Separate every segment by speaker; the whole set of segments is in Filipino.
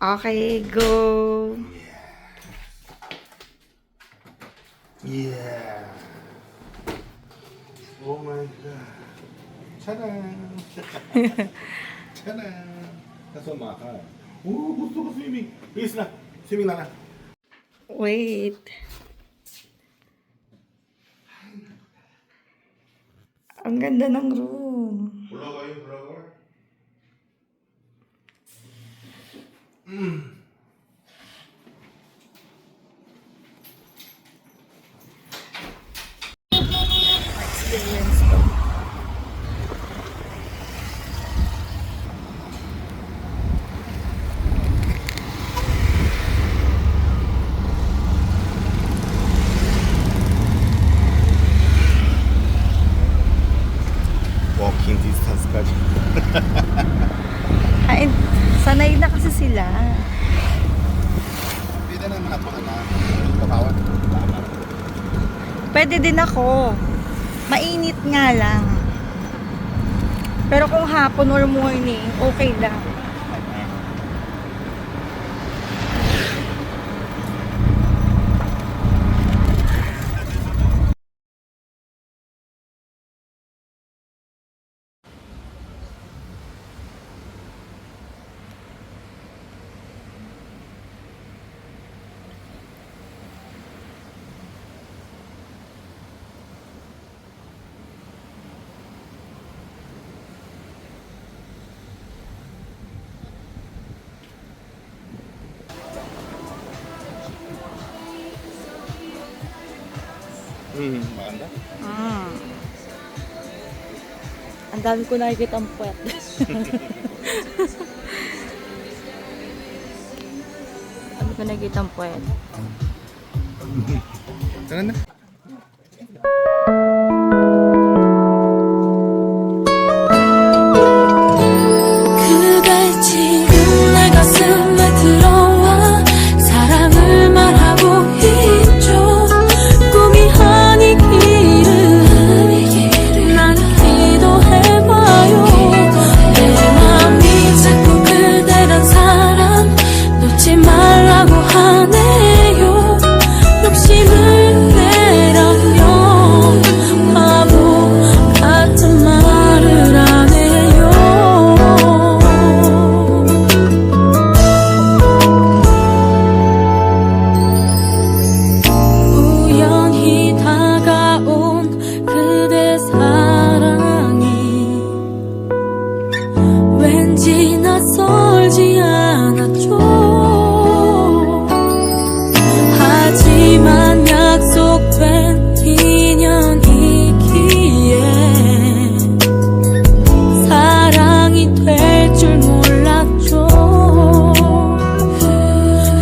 Speaker 1: Okay, go.
Speaker 2: Yeah. Oh my god. Charan. Charan. That's what my car. Gusto ko swimming. Please na. Swimming na.
Speaker 1: Wait. Ang ganda ng room.
Speaker 2: Pulo kayo, pulo ko.
Speaker 1: Experience to.
Speaker 2: Walking distance까지.
Speaker 1: Ay, sanay na kasi sila.
Speaker 2: Pwede naman ako na. Papawan.
Speaker 1: Pwede din ako. Mainit nga lang. Pero kung hapon or morning, okay lang.
Speaker 2: Maganda.
Speaker 1: Ang dami ko nakikita ang puwet. Ang dami ko nakikita ang puwet.
Speaker 2: Tara na.
Speaker 3: 그대 지금 내 가슴에 들어와 사랑을 말하고 있죠. 꿈이 아니기를 난 기도해봐요. 내 맘이 자꾸 그대란 사람 놓지 말라고 하네요. 욕심을 내라면 바보 같은 말을 안 해요. 우연히 다가온 그대 사랑이 왠지 낯설지 않았죠. 하지만 약속된 인연이기에 사랑이 될 줄 몰랐죠.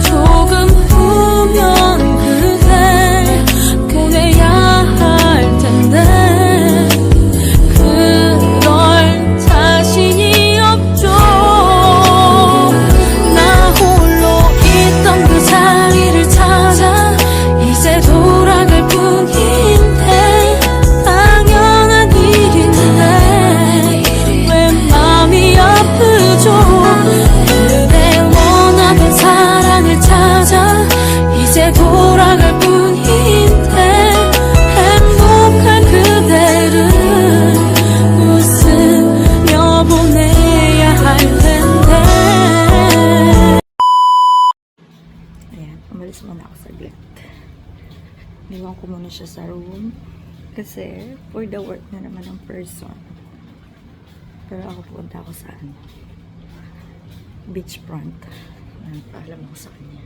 Speaker 3: 조금 후면 그댈 보내야 할 텐데 그럴 자신이 없죠. 나 홀로 있던 그 자리를 찾아 이제 돌아갈 뿐인데 당연한 일인데 왜 마음이 아프죠. 그대 원하던 사랑을 찾아 이제 돌아갈 뿐인데 행복한 그대를 웃으며 보내야 할 텐데.
Speaker 1: Ayan, umalis muna ako saglit. Niwan ko muna siya sa room. Kasi, for the work na naman ng person. Pero ako pupunta ako sa beachfront. Paalam ako sa kanya.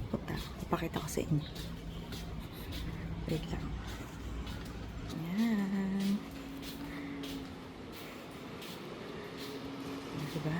Speaker 1: Punta, ipakita ko sa inyo. Wait lang. Ayan. Diba?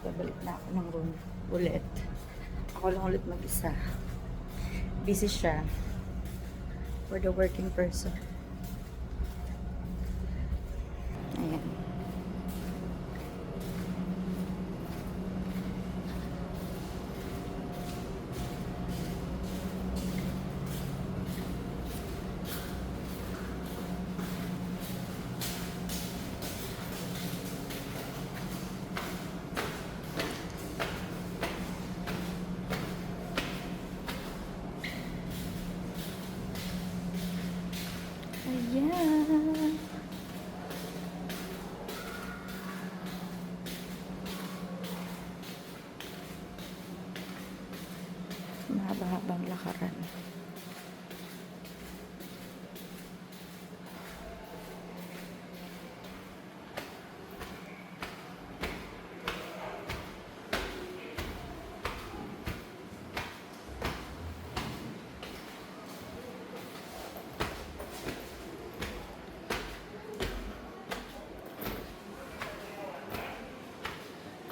Speaker 1: babalik na ako ng room ulit. Ako lang ulit mag-isa. Busy siya for the working person. Ayan. Ayan. Mahaba-habang lakaran.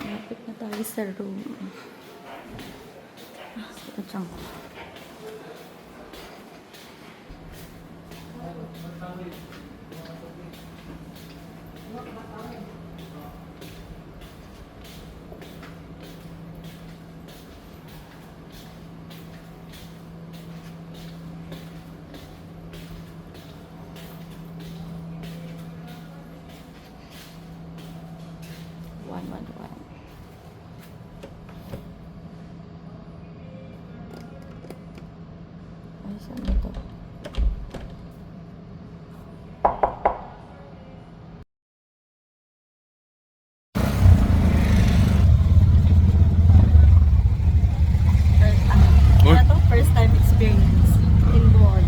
Speaker 1: Malapit na tayo sa room. Sakit siyang ko. One. Ay, saan ito?
Speaker 2: Uy.
Speaker 1: Ano to? First time experience in Bohol.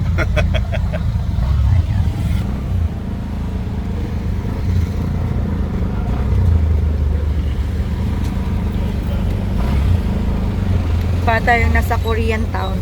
Speaker 1: Para tayong nasa Korean town.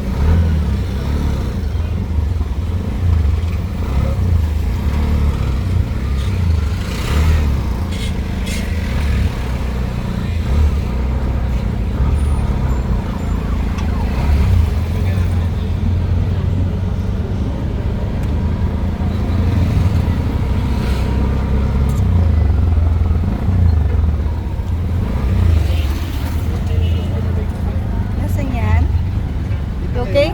Speaker 1: Nasaan yan? You okay?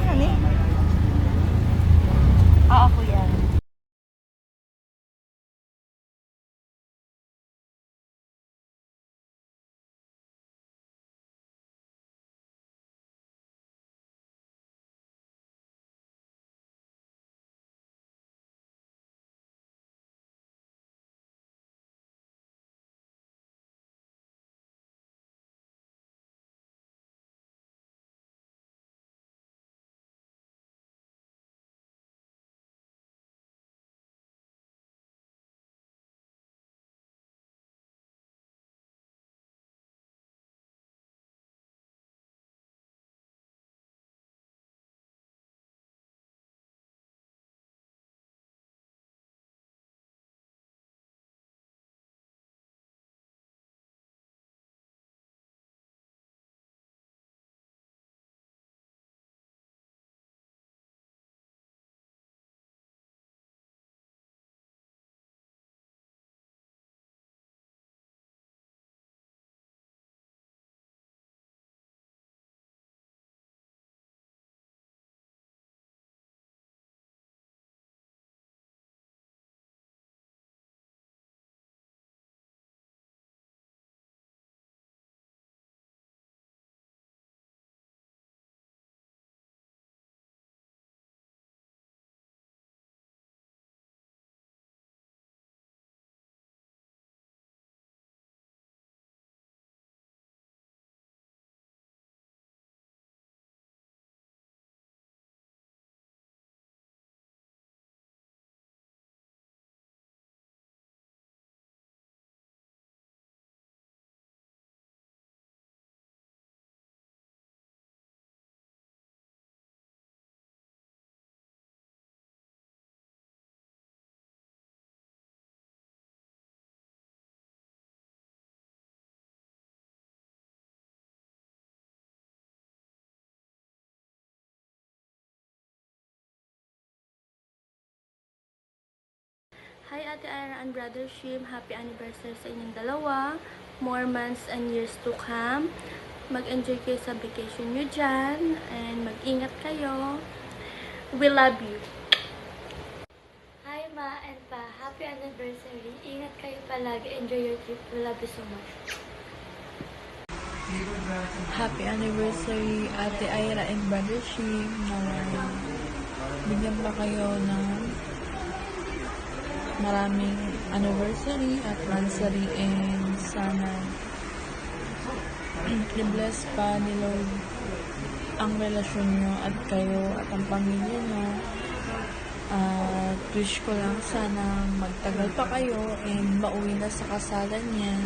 Speaker 4: Hi Ate Ira and Brother Shim, happy anniversary sa inyong dalawa. More months and years to come. Mag-enjoy kayo sa vacation nyo dyan. And mag-ingat kayo. We love you.
Speaker 5: Hi Ma and Pa, happy anniversary. Ingat kayo palagi. Enjoy your trip. We love you so much.
Speaker 6: Happy anniversary, Ate Ira and Brother Shim. Bigyan pa kayo ng maraming anniversary at mansary, and sana i-bless pa ni Lord ang relasyon nyo at kayo at ang pamilya nyo. At wish ko lang sana magtagal pa kayo and mauwi na sa kasalan niyan.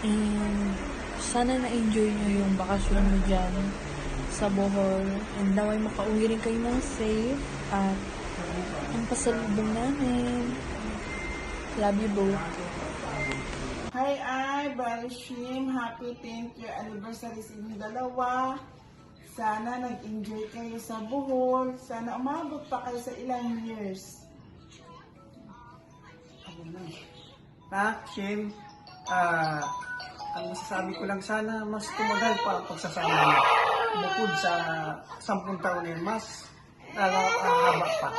Speaker 6: And sana na-enjoy nyo yung bakasyon nyo dyan sa Bohol. And naway makauwi rin kayo ng safe. At ang pasalubong namin. Love you both.
Speaker 7: Hi, Brother Shim. Happy 10th year anniversary sa inyong dalawa. Sana nag-enjoy kayo sa Bohol. Sana umabot pa kayo sa ilang years.
Speaker 8: Na, Shim, ang masasabi ko lang, sana mas tumagal pa ang pagsasama niyo. Bukod sa 10 taon na yun, mas haba pa.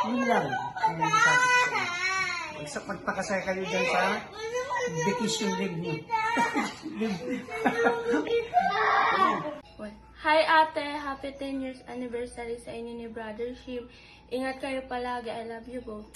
Speaker 8: Yun lang ang masasabi ko sa inyo. Magpakasaya kayo dyan sa vacation leave niyo.
Speaker 4: Hi Ate, happy 10 years anniversary sa inyo ni Brother Shim. Ingat kayo palagi. I love you both.